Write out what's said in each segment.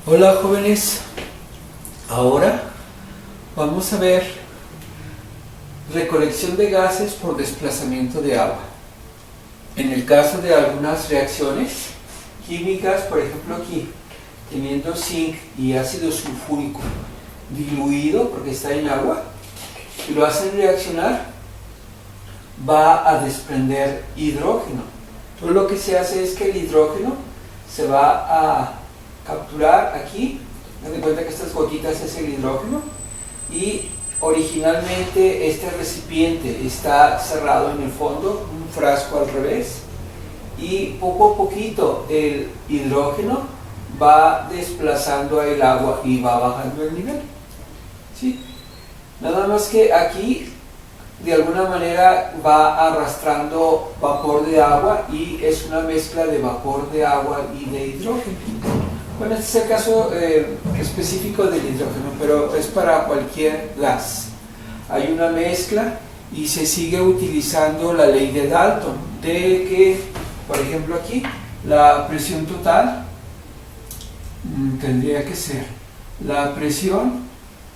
Hola jóvenes, ahora vamos a ver recolección de gases por desplazamiento de agua. En el caso de algunas reacciones químicas, por ejemplo aquí, teniendo zinc y ácido sulfúrico diluido porque está en agua, y lo hacen reaccionar, va a desprender hidrógeno. Entonces lo que se hace es que el hidrógeno se va a capturar aquí. Haz de cuenta que estas gotitas es el hidrógeno, y originalmente este recipiente está cerrado en el fondo, un frasco al revés, y poco a poquito el hidrógeno va desplazando el agua y va bajando el nivel, ¿sí? Nada más que aquí de alguna manera va arrastrando vapor de agua y es una mezcla de vapor de agua y de hidrógeno. Bueno, este es el caso específico del hidrógeno, pero es para cualquier gas. Hay una mezcla y se sigue utilizando la ley de Dalton, de que, por ejemplo aquí, la presión total tendría que ser la presión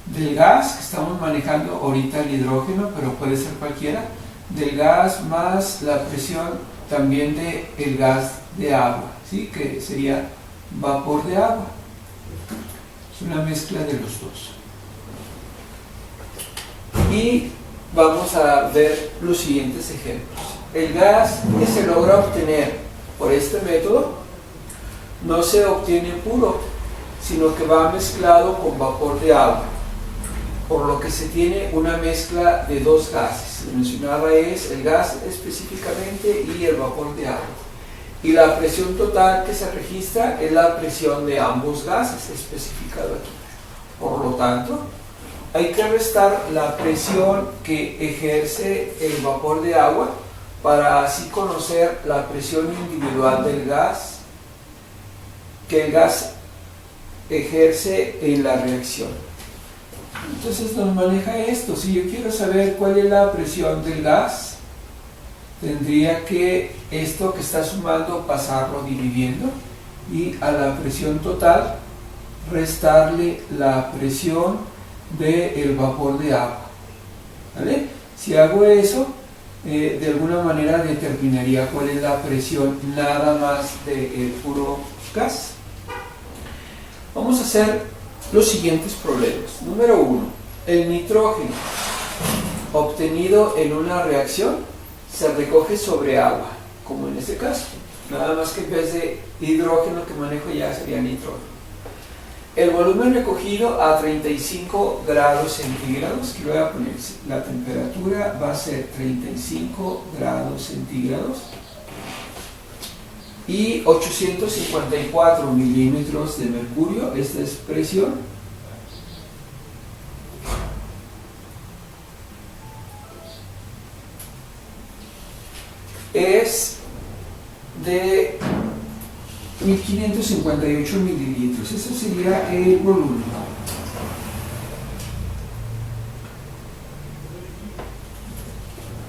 del gas que estamos manejando ahorita, el hidrógeno, pero puede ser cualquiera, del gas más la presión también del gas de agua, ¿sí? Que sería vapor de agua. Es una mezcla de los dos. Y vamos a ver los siguientes ejemplos. El gas que se logra obtener por este método no se obtiene puro, sino que va mezclado con vapor de agua, por lo que se tiene una mezcla de dos gases. Lo mencionaba es el gas específicamente y el vapor de agua. Y la presión total que se registra es la presión de ambos gases, especificado aquí. Por lo tanto, hay que restar la presión que ejerce el vapor de agua para así conocer la presión individual del gas que el gas ejerce en la reacción. Entonces nos maneja esto. Si yo quiero saber cuál es la presión del gas, tendría que esto que está sumando pasarlo dividiendo y a la presión total restarle la presión del vapor de agua, ¿vale? Si hago eso, de alguna manera determinaría cuál es la presión nada más del puro gas. Vamos a hacer los siguientes problemas. Número 1. El nitrógeno obtenido en una reacción se recoge sobre agua, como en este caso. Nada más que en vez de hidrógeno que manejo ya sería nitrógeno. El volumen recogido a 35 grados centígrados, que voy a poner, la temperatura va a ser 35 grados centígrados, y 854 milímetros de mercurio. Esta es presión. Es de 1558 mililitros. Eso sería el volumen.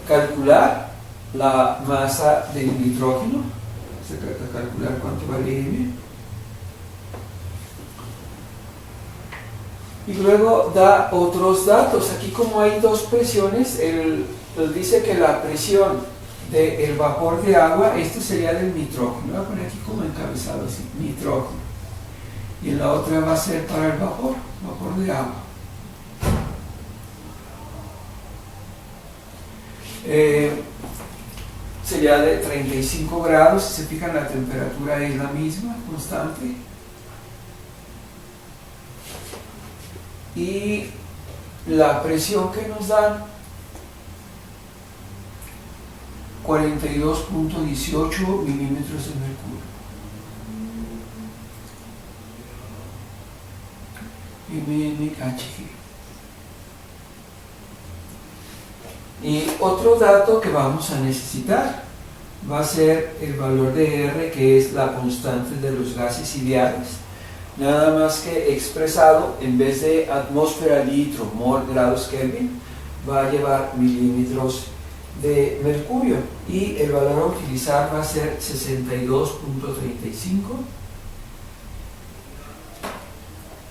Calcular la masa del nitrógeno. Se trata de calcular cuánto vale M. Y luego da otros datos. Aquí, como hay dos presiones, él dice que la presión del vapor de agua, esto sería del nitrógeno. Voy a poner aquí como encabezado así, nitrógeno. Y en la otra va a ser para el vapor de agua. Sería de 35 grados, si se fijan la temperatura es la misma, constante. Y la presión que nos dan, 42.18 milímetros de mercurio. mmHg. Y otro dato que vamos a necesitar va a ser el valor de R, que es la constante de los gases ideales, nada más que expresado en vez de atmósfera litro mol grados Kelvin, va a llevar milímetros de mercurio, y el valor a utilizar va a ser 62.35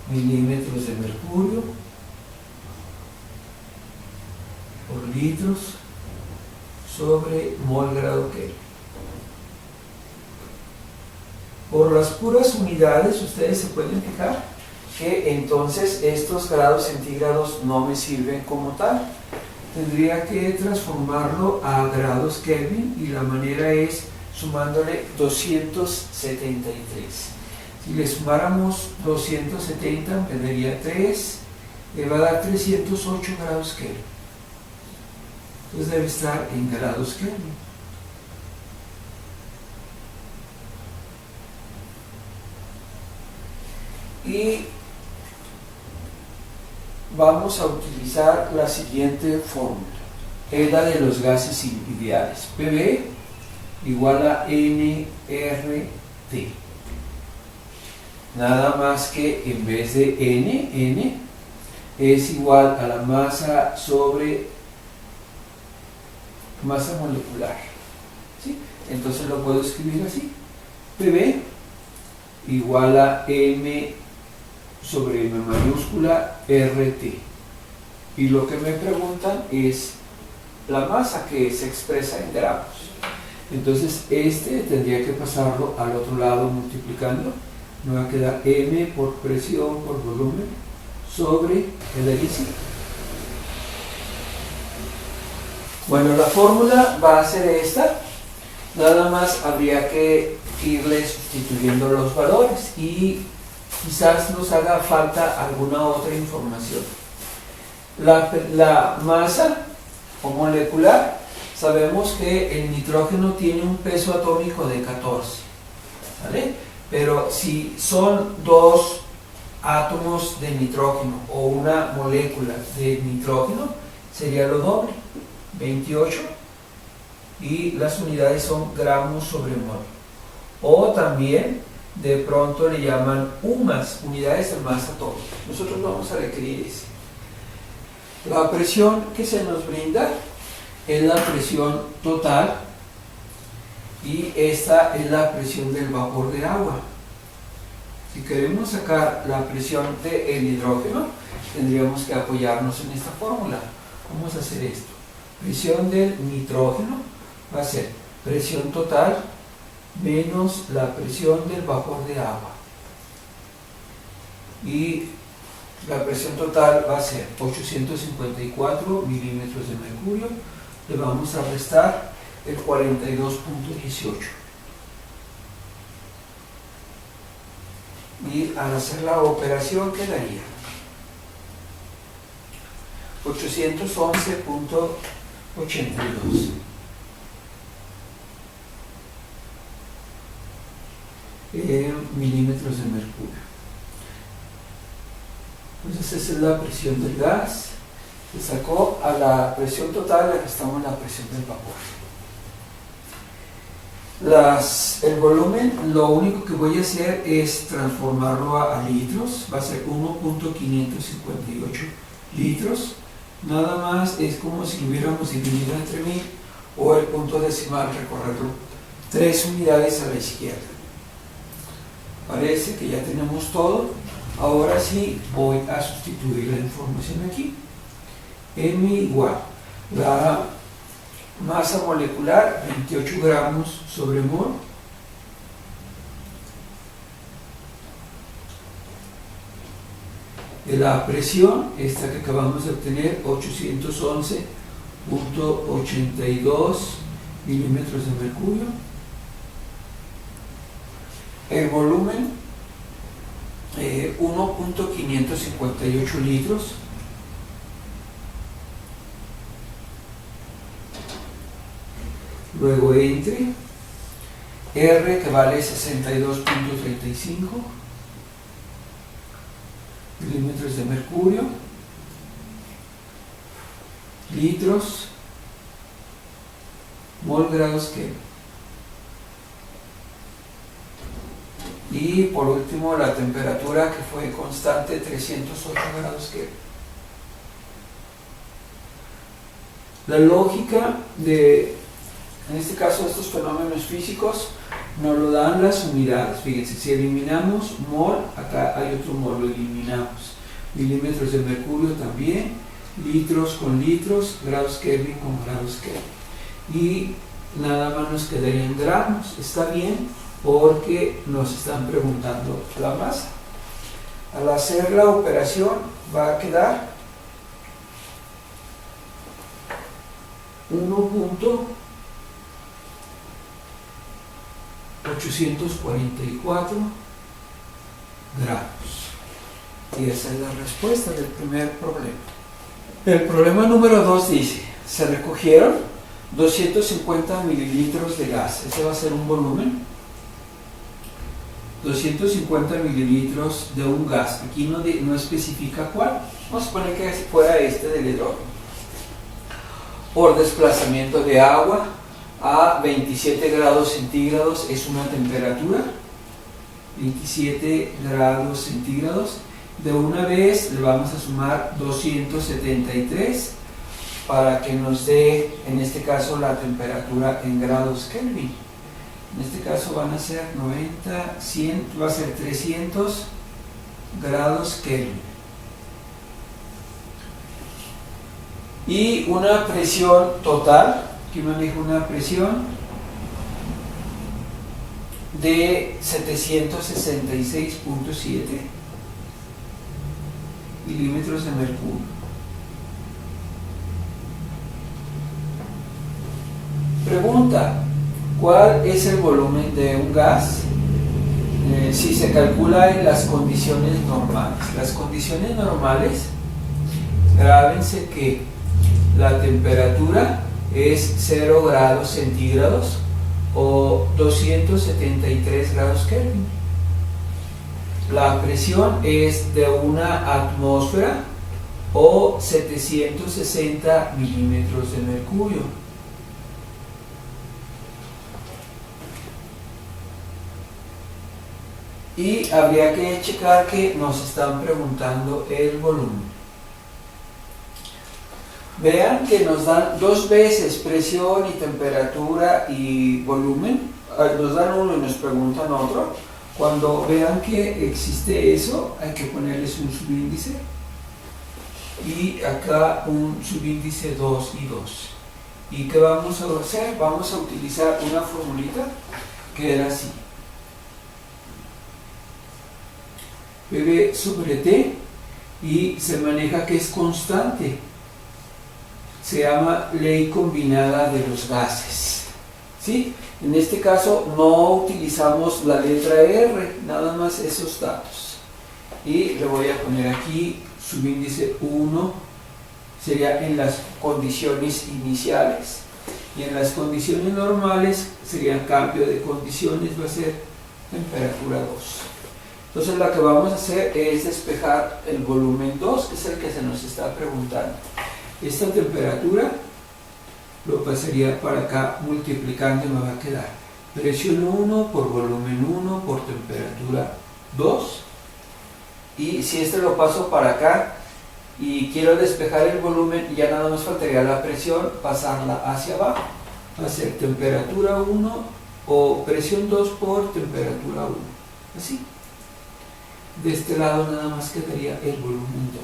milímetros de mercurio por litros sobre mol grado Kelvin. Por las puras unidades, ustedes se pueden fijar que entonces estos grados centígrados no me sirven como tal. Tendría que transformarlo a grados Kelvin y la manera es sumándole 273. Si le sumáramos 270 me daría 3, le va a dar 308 grados Kelvin. Entonces debe estar en grados Kelvin. Y vamos a utilizar la siguiente fórmula, es la de los gases ideales. PV igual a nRT. Nada más que en vez de N es igual a la masa sobre masa molecular. ¿Sí? Entonces lo puedo escribir así. PV igual a M sobre M mayúscula RT. Y lo que me preguntan es la masa que se expresa en gramos. Entonces este tendría que pasarlo al otro lado multiplicando. Me va a quedar M por presión por volumen sobre el hélice. Bueno, la fórmula va a ser esta. Nada más habría que irle sustituyendo los valores y quizás nos haga falta alguna otra información. La masa o molecular, sabemos que el nitrógeno tiene un peso atómico de 14, ¿vale? Pero si son dos átomos de nitrógeno o una molécula de nitrógeno, sería lo doble, 28, y las unidades son gramos sobre mol. O también de pronto le llaman UMAS, unidades de masa atómica. Nosotros vamos a requerir ese. La presión que se nos brinda es la presión total y esta es la presión del vapor de agua. Si queremos sacar la presión del hidrógeno, tendríamos que apoyarnos en esta fórmula. Vamos a hacer esto. Presión del nitrógeno va a ser presión total menos la presión del vapor de agua. Y la presión total va a ser 854 milímetros de mercurio. Le vamos a restar el 42.18. Y al hacer la operación quedaría 811.82 milímetros de mercurio. Entonces esa es la presión del gas. Se sacó a la presión total, le restamos la presión del vapor. El volumen, lo único que voy a hacer es transformarlo a litros. Va a ser 1.558 litros. Nada más es como si lo hubiéramos dividido entre 1000 o el punto decimal, recorrerlo 3 unidades a la izquierda. Parece que ya tenemos todo. Ahora sí voy a sustituir la información aquí. M igual la masa molecular 28 gramos sobre mol de la presión, esta que acabamos de obtener, 811.82 milímetros de mercurio. El volumen 1.558 litros. Luego entre R, que vale 62.35 milímetros de mercurio, litros, mol grados Kelvin. Y por último la temperatura, que fue constante, 308 grados Kelvin. La lógica de, en este caso, estos fenómenos físicos nos lo dan las unidades. Fíjense, si eliminamos mol, acá hay otro mol, lo eliminamos. Milímetros de mercurio también, litros con litros, grados Kelvin con grados Kelvin. Y nada más nos quedaría en gramos. Está bien porque nos están preguntando la masa. Al hacer la operación va a quedar 1.844 gramos. Y esa es la respuesta del primer problema. El problema número 2 dice, se recogieron 250 mililitros de gas. Ese va a ser un volumen. 250 mililitros de un gas. Aquí no especifica cuál. Vamos a suponer que fuera este del hidrógeno. Por desplazamiento de agua a 27 grados centígrados es una temperatura. 27 grados centígrados. De una vez le vamos a sumar 273 para que nos dé, en este caso, la temperatura en grados Kelvin. En este caso van a ser 90, 100, va a ser 300 grados Kelvin. Y una presión total, aquí manejo una presión de 766.7 milímetros de mercurio. Pregunta: ¿cuál es el volumen de un gas? Si se calcula en las condiciones normales. Las condiciones normales, grábense que la temperatura es 0 grados centígrados o 273 grados Kelvin. La presión es de una atmósfera o 760 milímetros de mercurio. Y habría que checar que nos están preguntando el volumen. Vean que nos dan dos veces presión y temperatura y volumen. Nos dan uno y nos preguntan otro. Cuando vean que existe eso, hay que ponerles un subíndice. Y acá un subíndice 2 y 2. ¿Y qué vamos a hacer? Vamos a utilizar una formulita que era así. PV sobre T, y se maneja que es constante. Se llama ley combinada de los gases. ¿Sí? En este caso no utilizamos la letra R, nada más esos datos. Y le voy a poner aquí subíndice 1, sería en las condiciones iniciales. Y en las condiciones normales sería cambio de condiciones, va a ser temperatura 2. Entonces lo que vamos a hacer es despejar el volumen 2, que es el que se nos está preguntando. Esta temperatura lo pasaría para acá multiplicando y me va a quedar presión 1 por volumen 1 por temperatura 2. Y si este lo paso para acá y quiero despejar el volumen, ya nada más faltaría la presión, pasarla hacia abajo. Va a ser temperatura 1 o presión 2 por temperatura 1. Así. De este lado nada más quedaría el volumen 2.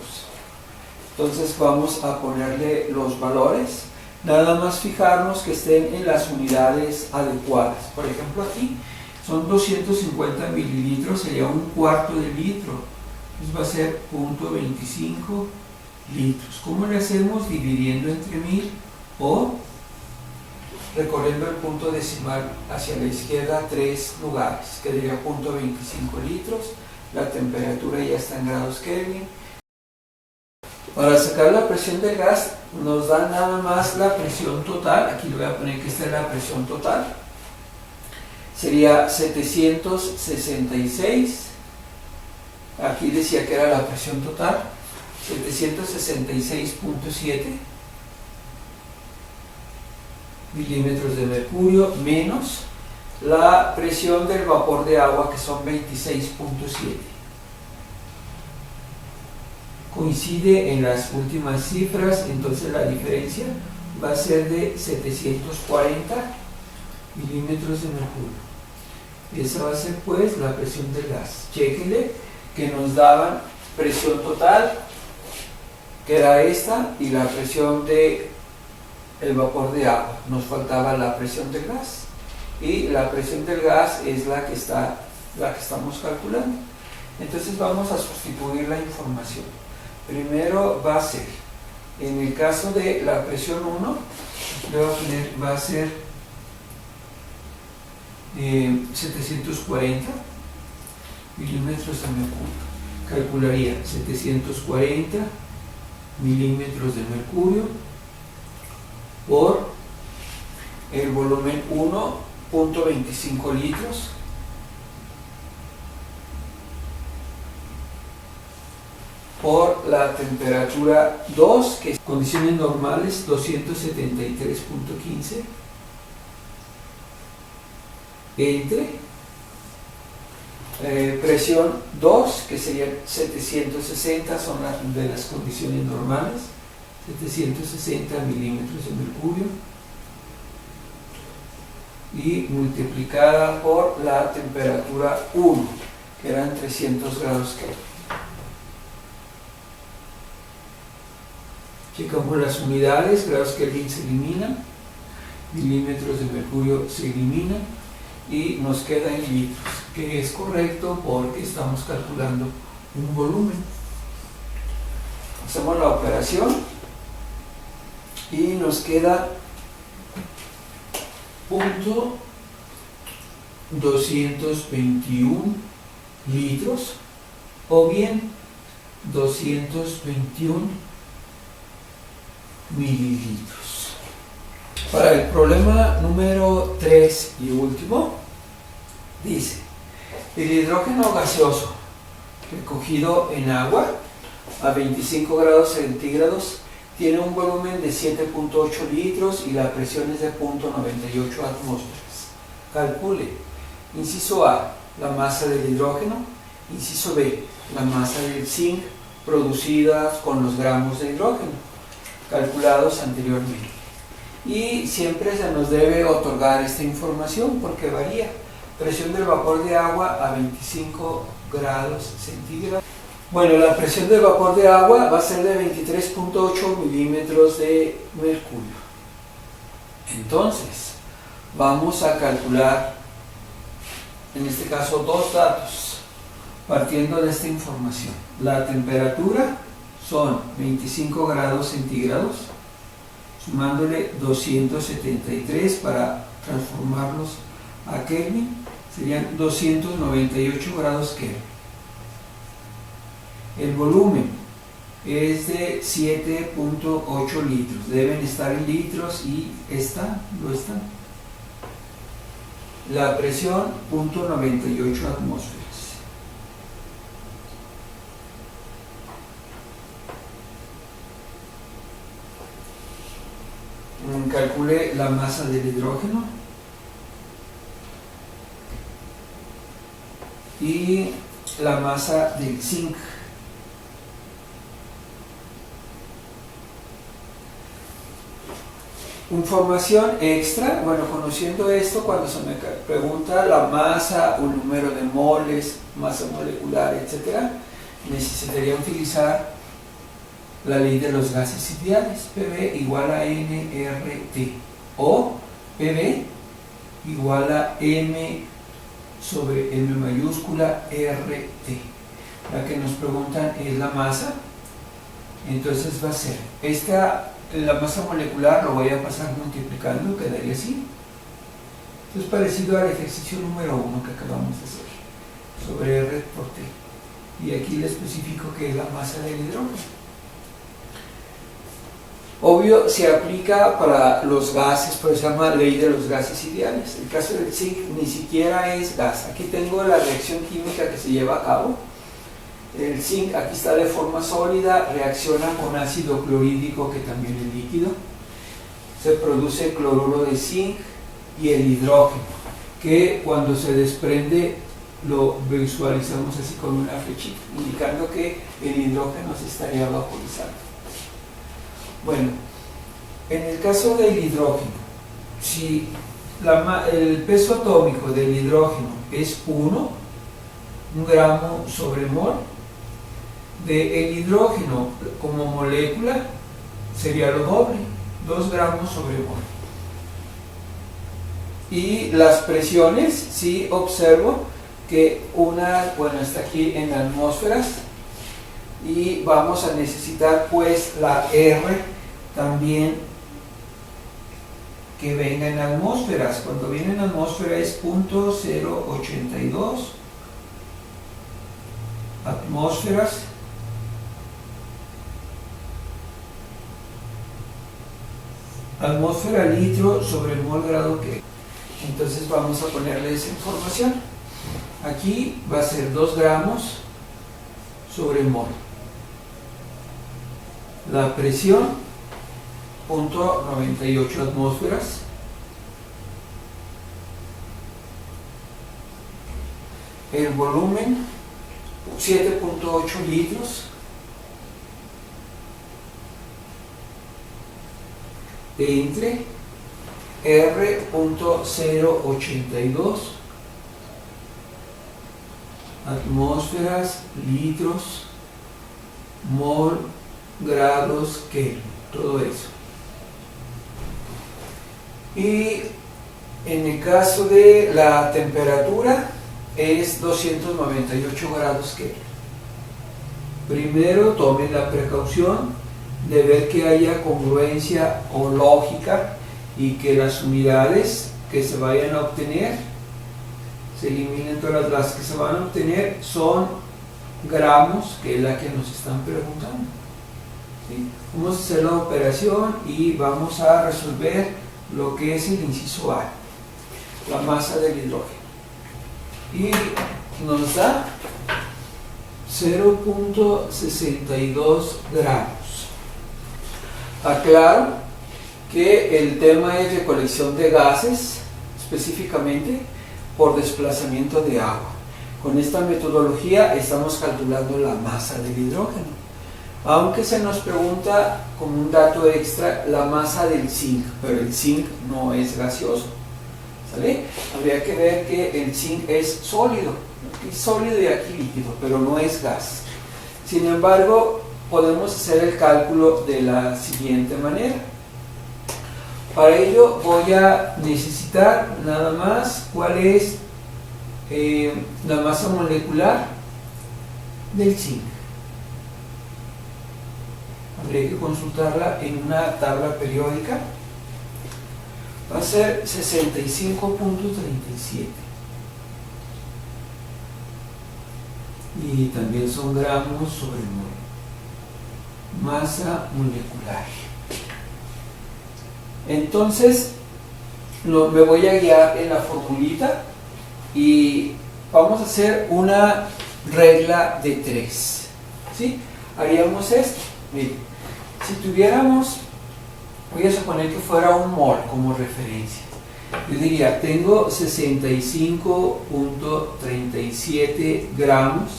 Entonces vamos a ponerle los valores. Nada más fijarnos que estén en las unidades adecuadas. Por ejemplo, aquí son 250 mililitros, sería un cuarto de litro. Entonces va a ser 0.25 litros. ¿Cómo le hacemos? Dividiendo entre 1000 o recorriendo el punto decimal hacia la izquierda 3 lugares. Quedaría 0.25 litros. La temperatura ya está en grados Kelvin. Para sacar la presión del gas nos da nada más la presión total. Aquí le voy a poner que esta es la presión total. Sería 766. Aquí decía que era la presión total. 766.7 milímetros de mercurio menos la presión del vapor de agua, que son 26.7. Coincide en las últimas cifras, entonces la diferencia va a ser de 740 milímetros de mercurio. Esa va a ser pues la presión del gas. Chéquenle que nos daban presión total, que era esta, y la presión de el vapor de agua. Nos faltaba la presión del gas. Y la presión del gas es la que estamos calculando. Entonces vamos a sustituir la información. Primero va a ser, en el caso de la presión 1, le voy a poner, va a ser 740 milímetros de mercurio. Calcularía 740 milímetros de mercurio por el volumen 1.25 litros por la temperatura 2, que es condiciones normales 273.15, entre presión 2, que serían 760, son de las condiciones normales, 760 milímetros de mercurio, y multiplicada por la temperatura 1, que eran 300 grados Kelvin. Checamos las unidades, grados Kelvin se eliminan, milímetros de mercurio se eliminan, y nos queda en litros, que es correcto porque estamos calculando un volumen. Hacemos la operación y nos queda punto 221 litros, o bien 221 mililitros. Para el problema número 3 y último, dice: el hidrógeno gaseoso recogido en agua a 25 grados centígrados tiene un volumen de 7.8 litros y la presión es de 0.98 atmósferas. Calcule, inciso A, la masa del hidrógeno, inciso B, la masa del zinc producida con los gramos de hidrógeno calculados anteriormente. Y siempre se nos debe otorgar esta información porque varía. Presión del vapor de agua a 25 grados centígrados. Bueno, la presión del vapor de agua va a ser de 23.8 milímetros de mercurio. Entonces, vamos a calcular, en este caso, dos datos, partiendo de esta información. La temperatura son 25 grados centígrados, sumándole 273 para transformarlos a Kelvin, serían 298 grados Kelvin. El volumen es de 7.8 litros, deben estar en litros y lo están. La presión, 0.98 atmósferas. Calcule la masa del hidrógeno y la masa del zinc. Información extra, bueno, conociendo esto, cuando se me pregunta la masa o número de moles, masa molecular, etc., necesitaría utilizar la ley de los gases ideales, PV igual a nRT, o PV igual a M sobre M mayúscula RT. La que nos preguntan es la masa, entonces va a ser la masa molecular, lo voy a pasar multiplicando, quedaría así. Esto es parecido al ejercicio número 1 que acabamos de hacer, sobre R por T. Y aquí le especifico que es la masa del hidrógeno. Obvio, se aplica para los gases, por eso se llama ley de los gases ideales. El caso del zinc ni siquiera es gas. Aquí tengo la reacción química que se lleva a cabo. El zinc aquí está de forma sólida, reacciona con ácido clorhídrico, que también es líquido. Se produce cloruro de zinc y el hidrógeno, que cuando se desprende lo visualizamos así con una flechita, indicando que el hidrógeno se estaría vaporizando. Bueno, en el caso del hidrógeno, si el peso atómico del hidrógeno es 1 gramo sobre mol. Del hidrógeno como molécula sería lo doble, 2 gramos sobre mol. Y las presiones, sí observo que una, bueno, está aquí en atmósferas, y vamos a necesitar pues la R también que venga en atmósferas. Cuando viene en atmósfera es 0.082 atmósferas atmósfera litro sobre mol grado Kelvin. Entonces vamos a ponerle esa información. Aquí va a ser 2 gramos sobre mol. La presión 0.98 atmósferas. El volumen 7.8 litros. Entre R.082 atmósferas, litros, mol, grados Kelvin, todo eso. Y en el caso de la temperatura es 298 grados Kelvin. Primero tomen la precaución de ver que haya congruencia o lógica y que las unidades que se vayan a obtener se eliminen. Todas las que se van a obtener son gramos, que es la que nos están preguntando. ¿Sí? Vamos a hacer la operación y vamos a resolver lo que es el inciso A, la masa del hidrógeno, y nos da 0.62 gramos. Aclaro que el tema es recolección de gases, específicamente por desplazamiento de agua. Con esta metodología estamos calculando la masa del hidrógeno, aunque se nos pregunta como un dato extra la masa del zinc, pero el zinc no es gaseoso, ¿sale? Habría que ver que el zinc es sólido, aquí sólido y aquí líquido, pero no es gas. Sin embargo, podemos hacer el cálculo de la siguiente manera. Para ello voy a necesitar nada más cuál es la masa molecular del zinc. Habría que consultarla en una tabla periódica. Va a ser 65.37. Y también son gramos sobre mol. Masa molecular. Entonces me voy a guiar en la formulita y vamos a hacer una regla de 3, ¿sí? Haríamos esto. Miren, si tuviéramos, voy a suponer que fuera un mol como referencia, yo diría, tengo 65.37 gramos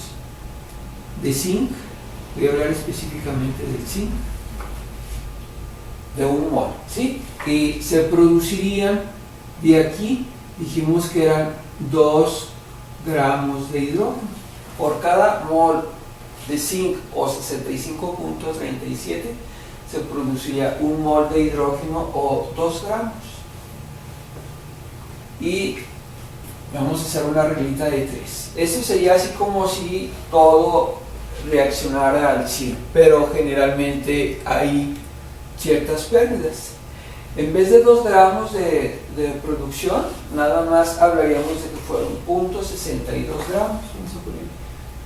de zinc. Voy a hablar específicamente del zinc, de un mol, ¿sí? Y se producirían de aquí, dijimos que eran 2 gramos de hidrógeno. Por cada mol de zinc o 65.37 se produciría un mol de hidrógeno o 2 gramos. Y vamos a hacer una reglita de 3. Esto sería así como si todo reaccionara al 100, pero generalmente hay ciertas pérdidas. En vez de 2 gramos de producción, nada más hablaríamos de que fueron 0.62 gramos. Vamos a poner,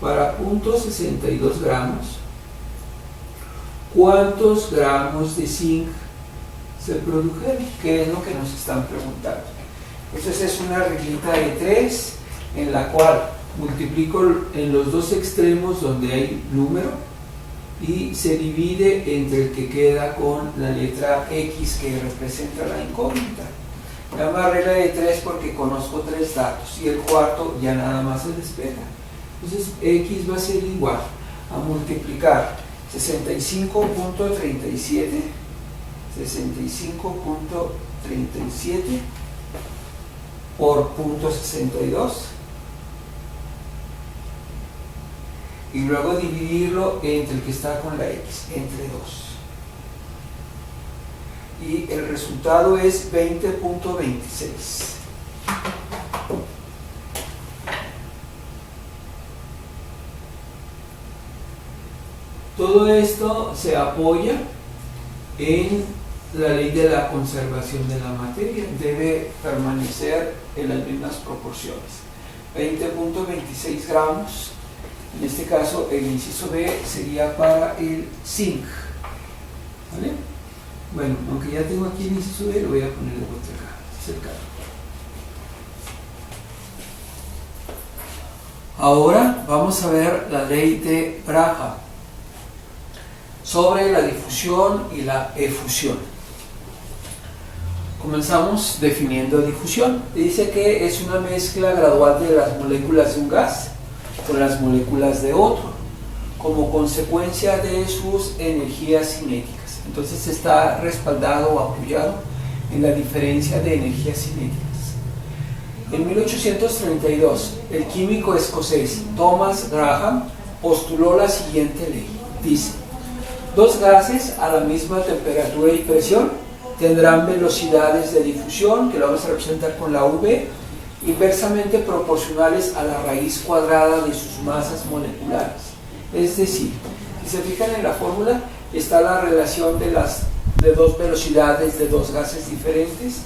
para 0.62 gramos, ¿cuántos gramos de zinc se produjeron? ¿Qué es lo que nos están preguntando? Entonces es una reglita de 3 en la cual multiplico en los dos extremos donde hay número y se divide entre el que queda con la letra X que representa la incógnita. Me llama regla de 3 porque conozco 3 datos y el cuarto ya nada más se despega. Entonces X va a ser igual a multiplicar 65.37 por 0.62 y luego dividirlo entre el que está con la x, entre 2. Y el resultado es 20.26. Todo esto se apoya en la ley de la conservación de la materia. Debe permanecer en las mismas proporciones. 20.26 gramos. En este caso, el inciso B sería para el zinc. ¿Vale? Bueno, aunque ya tengo aquí el inciso B, lo voy a poner de vuelta acá. Cerca. Ahora vamos a ver la ley de Graham sobre la difusión y la efusión. Comenzamos definiendo difusión. Dice que es una mezcla gradual de las moléculas de un gas con las moléculas de otro, como consecuencia de sus energías cinéticas. Entonces está respaldado o apoyado en la diferencia de energías cinéticas. En 1832, el químico escocés Thomas Graham postuló la siguiente ley. Dice: dos gases a la misma temperatura y presión tendrán velocidades de difusión, que lo vamos a representar con la V, inversamente proporcionales a la raíz cuadrada de sus masas moleculares. Es decir, si se fijan en la fórmula, está la relación de dos velocidades de dos gases diferentes,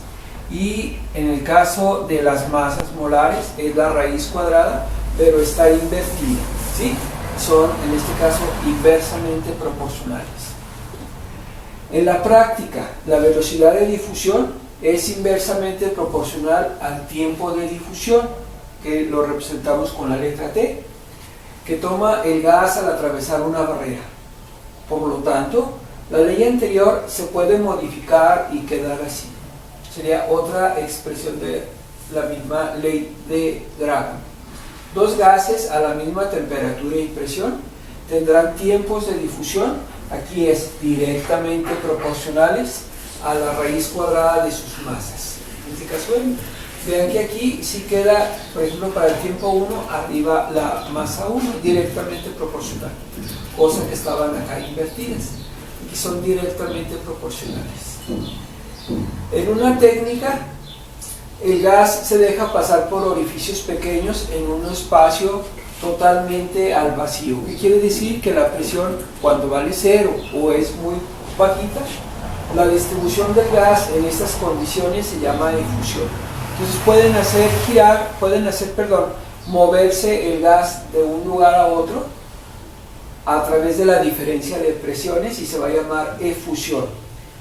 y en el caso de las masas molares es la raíz cuadrada, pero está invertida, ¿sí? Son en este caso inversamente proporcionales. En la práctica, la velocidad de difusión es inversamente proporcional al tiempo de difusión, que lo representamos con la letra T, que toma el gas al atravesar una barrera. Por lo tanto, la ley anterior se puede modificar y quedar así. Sería otra expresión de la misma ley de Graham. Dos gases a la misma temperatura y presión tendrán tiempos de difusión, aquí es directamente proporcionales a la raíz cuadrada de sus masas. En este caso, vean que aquí sí queda, por ejemplo, para el tiempo 1, arriba la masa 1, directamente proporcional, cosa que estaban acá invertidas, y son directamente proporcionales. En una técnica, el gas se deja pasar por orificios pequeños en un espacio totalmente al vacío. ¿Qué quiere decir? Que la presión, cuando vale 0 o es muy bajita, la distribución del gas en estas condiciones se llama difusión. Entonces pueden hacer moverse el gas de un lugar a otro a través de la diferencia de presiones y se va a llamar efusión.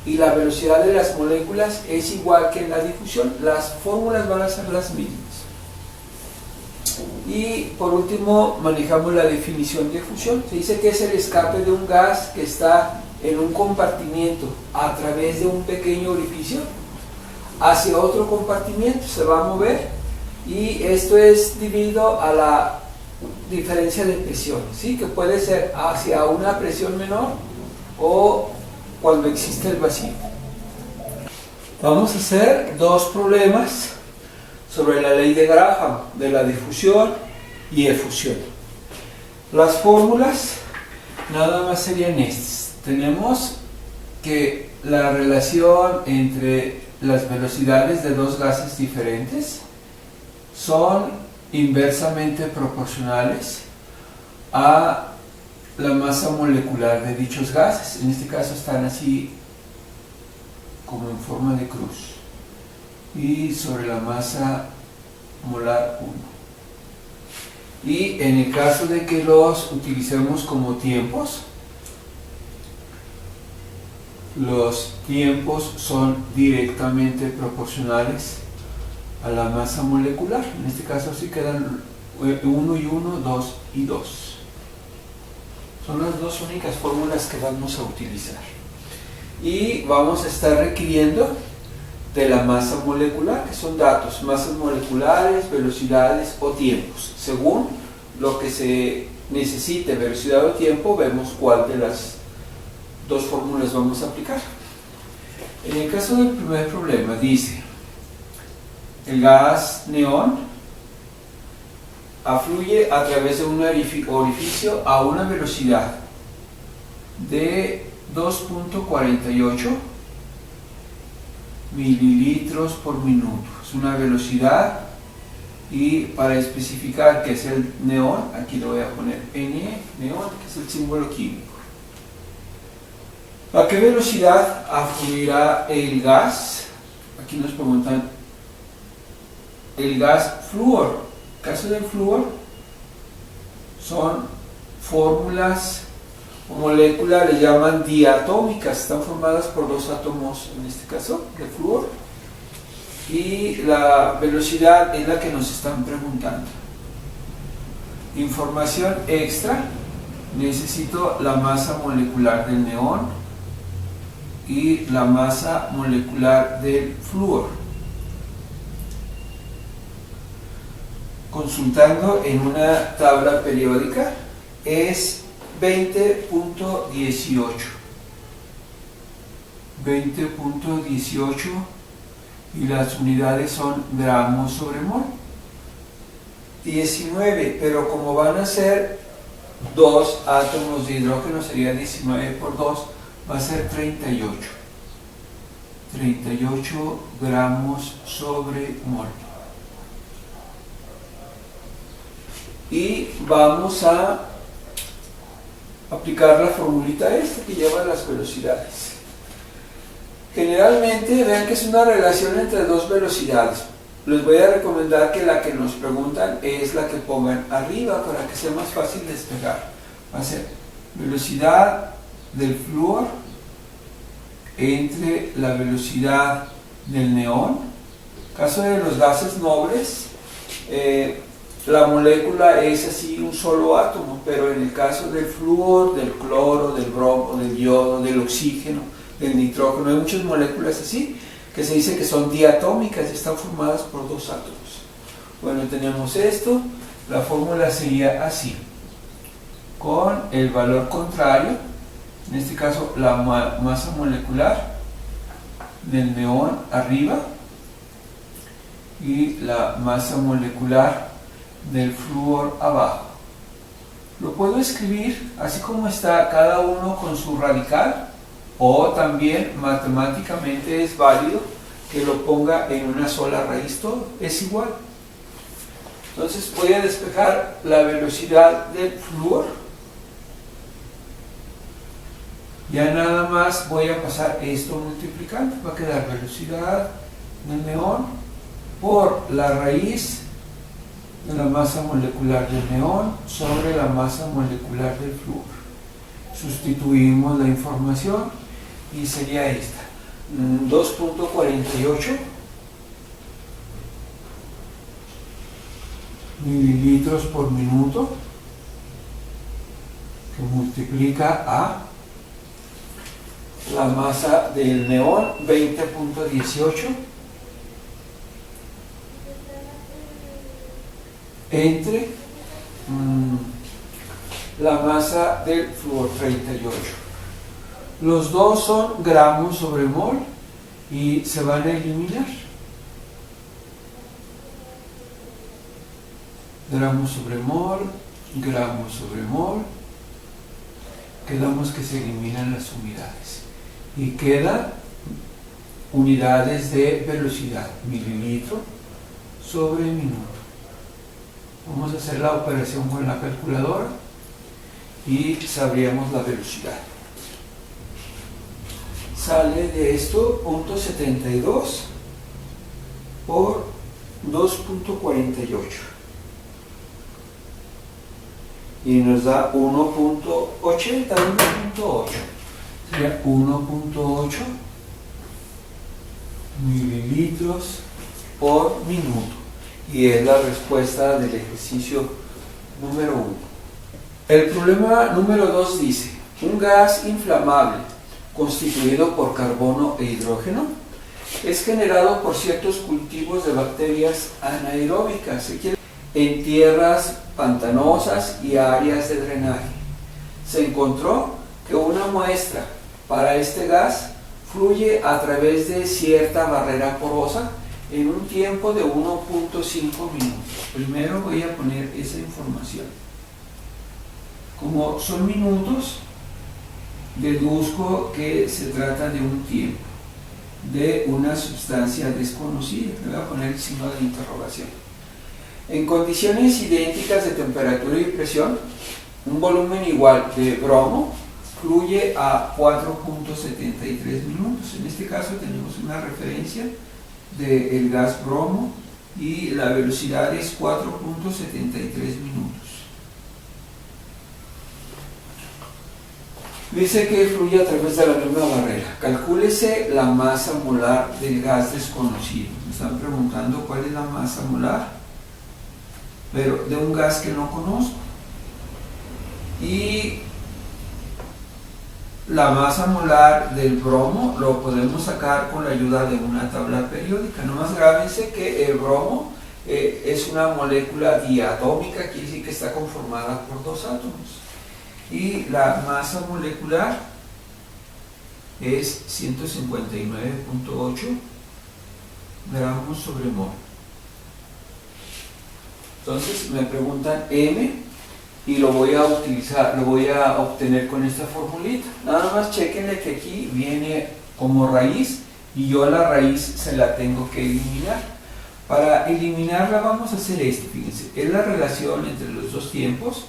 Y la velocidad de las moléculas es igual que en la difusión, las fórmulas van a ser las mismas. Y por último manejamos la definición de efusión. Se dice que es el escape de un gas que está en un compartimiento a través de un pequeño orificio hacia otro compartimiento, se va a mover, y esto es debido a la diferencia de presión, ¿sí? Que puede ser hacia una presión menor o cuando existe el vacío. Vamos a hacer dos problemas sobre la ley de Graham de la difusión y efusión. Las fórmulas nada más serían estas. Tenemos que la relación entre las velocidades de dos gases diferentes son inversamente proporcionales a la masa molecular de dichos gases. En este caso están así como en forma de cruz, y sobre la masa molar 1. Y en el caso de que los utilicemos como tiempos, los tiempos son directamente proporcionales a la masa molecular. En este caso sí quedan 1 y 1, 2 y 2. Son las dos únicas fórmulas que vamos a utilizar. Y vamos a estar requiriendo de la masa molecular, que son datos, masas moleculares, velocidades o tiempos. Según lo que se necesite, velocidad o tiempo, vemos cuál de las dos fórmulas vamos a aplicar. En el caso del primer problema dice: el gas neón afluye a través de un orificio a una velocidad de 2.48 mililitros por minuto. Es una velocidad, y para especificar que es el neón, aquí lo voy a poner Ne, neón, que es el símbolo químico. ¿A qué velocidad afluirá el gas? Aquí nos preguntan el gas flúor. En el caso del flúor, son fórmulas o moléculas, le llaman diatómicas, están formadas por dos átomos, en este caso, de flúor, y la velocidad es la que nos están preguntando. Información extra: necesito la masa molecular del neón y la masa molecular del flúor. Consultando en una tabla periódica, es 20.18. 20.18, y las unidades son gramos sobre mol. 19, pero como van a ser dos átomos de hidrógeno, sería 19 por 2, va a ser 38. 38 gramos sobre mol. Y vamos a aplicar la formulita esta que lleva las velocidades. Generalmente vean que es una relación entre dos velocidades. Les voy a recomendar que la que nos preguntan es la que pongan arriba para que sea más fácil despegar. Va a ser velocidad del flúor entre la velocidad del neón. En caso de los gases nobles, la molécula es así un solo átomo, pero en el caso del flúor, del cloro, del bromo, del yodo, del oxígeno, del nitrógeno, hay muchas moléculas así que se dice que son diatómicas y están formadas por dos átomos. Bueno, tenemos esto, la fórmula sería así, con el valor contrario, en este caso la masa molecular del neón arriba y la masa molecular del flúor abajo. Lo puedo escribir así como está, cada uno con su radical, o también matemáticamente es válido que lo ponga en una sola raíz, todo es igual. Entonces voy a despejar la velocidad del flúor. Ya nada más voy a pasar esto multiplicando, va a quedar velocidad del neón por la raíz de la masa molecular del neón sobre la masa molecular del flúor. Sustituimos la información y sería esta: 2.48 mililitros por minuto, que multiplica a la masa del neón, 20.18, entre la masa del flúor, 38. Los dos son gramos sobre mol y se van a eliminar. Gramos sobre mol, gramos sobre mol. Quedamos que se eliminan las unidades y quedan unidades de velocidad, mililitro sobre minuto. Vamos a hacer la operación con la calculadora y sabríamos la velocidad. Sale de esto 0.72 por 2.48 y nos da 1.80, 1.8. Sería 1.8 mililitros por minuto, y es la respuesta del ejercicio número 1. El problema número 2 dice: un gas inflamable constituido por carbono e hidrógeno es generado por ciertos cultivos de bacterias anaeróbicas en tierras pantanosas y áreas de drenaje. Se encontró que una muestra para este gas fluye a través de cierta barrera porosa en un tiempo de 1.5 minutos. Primero voy a poner esa información. Como son minutos, deduzco que se trata de un tiempo, de una sustancia desconocida. Le voy a poner el signo de interrogación. En condiciones idénticas de temperatura y presión, un volumen igual de bromo fluye a 4.73 minutos. En este caso tenemos una referencia del gas bromo y la velocidad es 4.73 minutos. Dice que fluye a través de la misma barrera. Calcúlese la masa molar del gas desconocido. Me están preguntando cuál es la masa molar, pero de un gas que no conozco. Y la masa molar del bromo lo podemos sacar con la ayuda de una tabla periódica. Nomás grábense que el bromo es una molécula diatómica, quiere decir que está conformada por dos átomos. Y la masa molecular es 159.8 gramos sobre mol. Entonces me preguntan M y lo voy a utilizar, lo voy a obtener con esta formulita. Nada más chequenle que aquí viene como raíz y yo a la raíz se la tengo que eliminar. Para eliminarla vamos a hacer esto, fíjense, es la relación entre los dos tiempos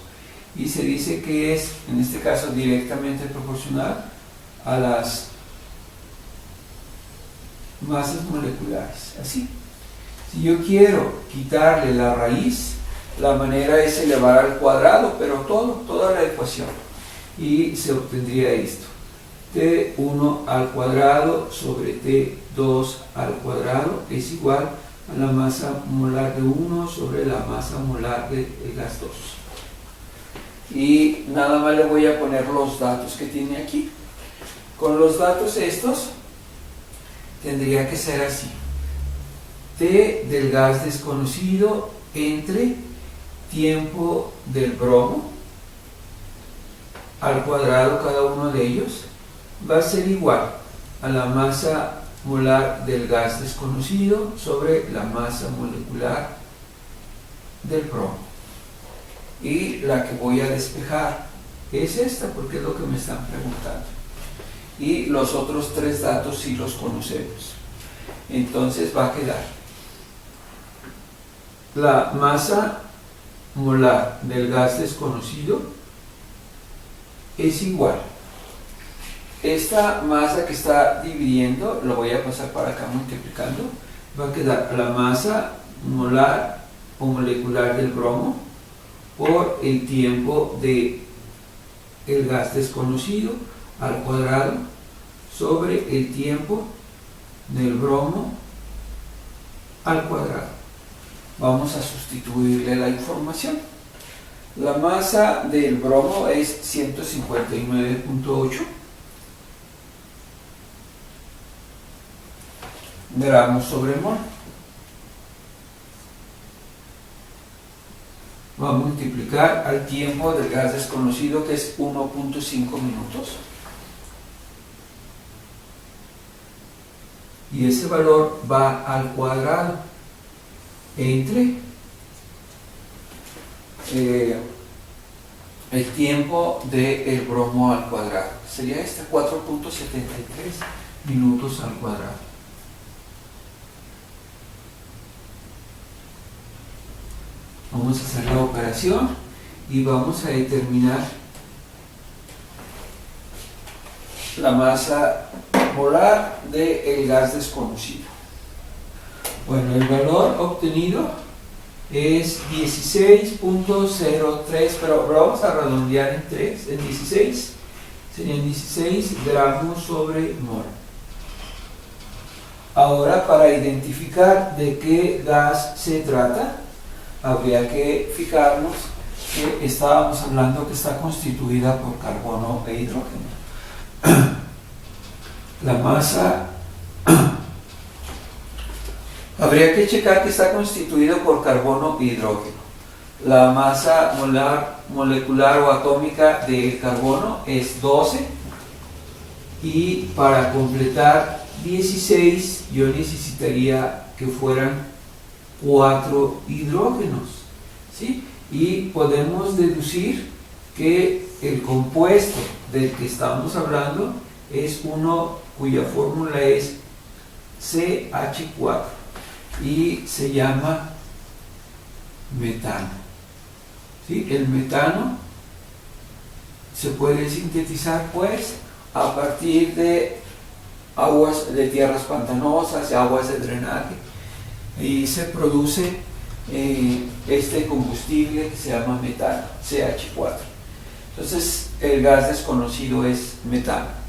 y se dice que es, en este caso, directamente proporcional a las masas moleculares, así. Si yo quiero quitarle la raíz, la manera es elevar al cuadrado, pero toda la ecuación, y se obtendría esto: T1 al cuadrado sobre T2 al cuadrado es igual a la masa molar de 1 sobre la masa molar del gas 2. Y nada más le voy a poner los datos que tiene aquí. Con los datos estos tendría que ser así: T del gas desconocido entre tiempo del bromo al cuadrado, cada uno de ellos va a ser igual a la masa molar del gas desconocido sobre la masa molecular del bromo. Y la que voy a despejar es esta, porque es lo que me están preguntando. Y los otros tres datos sí los conocemos. Entonces va a quedar la masa molar del gas desconocido es igual. Esta masa que está dividiendo, lo voy a pasar para acá multiplicando, va a quedar la masa molar o molecular del bromo por el tiempo de el gas desconocido al cuadrado sobre el tiempo del bromo al cuadrado. Vamos a sustituirle la información. La masa del bromo es 159.8 gramos sobre mol. Va a multiplicar al tiempo del gas desconocido, que es 1.5 minutos. Y ese valor va al cuadrado entre el tiempo del bromo al cuadrado. Sería 4.73 minutos al cuadrado. Vamos a hacer la operación y vamos a determinar la masa molar del gas desconocido. Bueno, el valor obtenido es 16.03, pero lo vamos a redondear en 3, en 16, serían 16 gramos sobre mol. Ahora, para identificar de qué gas se trata, habría que fijarnos que estábamos hablando que está constituida por carbono e hidrógeno. La masa habría que checar que está constituido por carbono e hidrógeno. La masa molecular o atómica del carbono es 12 y para completar 16 yo necesitaría que fueran 4 hidrógenos, ¿sí? Y podemos deducir que el compuesto del que estamos hablando es uno cuya fórmula es CH4 y se llama metano, ¿sí? El metano se puede sintetizar pues a partir de aguas de tierras pantanosas y aguas de drenaje, y se produce este combustible que se llama metano, CH4. Entonces el gas desconocido es metano.